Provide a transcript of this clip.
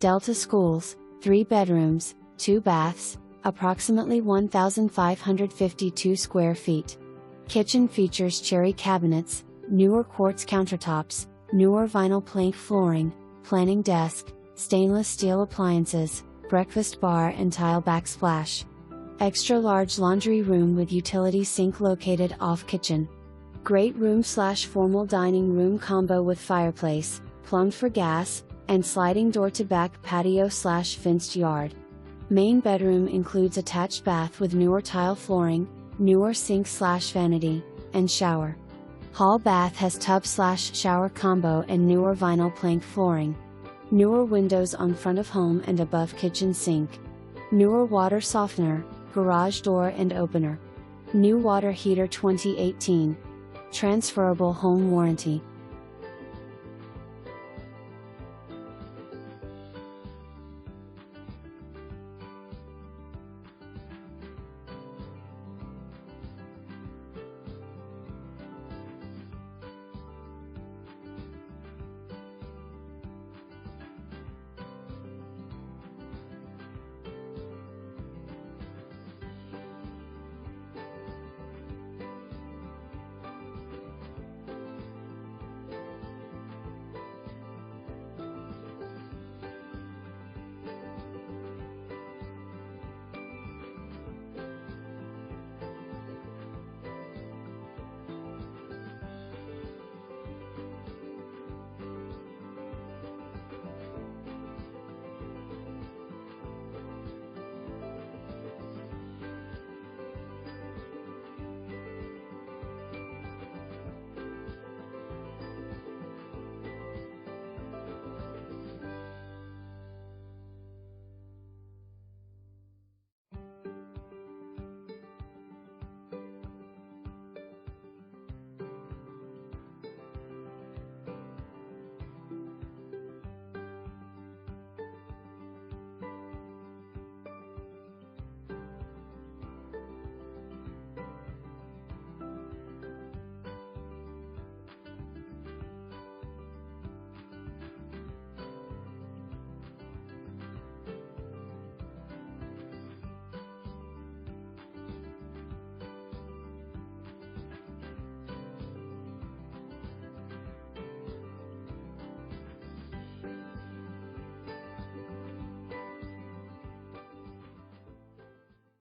Delta Schools, 3 bedrooms, 2 baths, approximately 1,552 square feet. Kitchen features cherry cabinets, newer quartz countertops, newer vinyl plank flooring, planning desk, stainless steel appliances, breakfast bar and tile backsplash. Extra large laundry room with utility sink located off kitchen. Great room/formal dining room combo with fireplace, plumbed for gas, and sliding door to back patio/fenced yard. Main bedroom includes attached bath with newer tile flooring, newer sink/vanity, and shower. Hall bath has tub/shower combo and newer vinyl plank flooring. Newer windows on front of home and above kitchen sink. Newer water softener, garage door and opener. New water heater 2018. Transferable home warranty.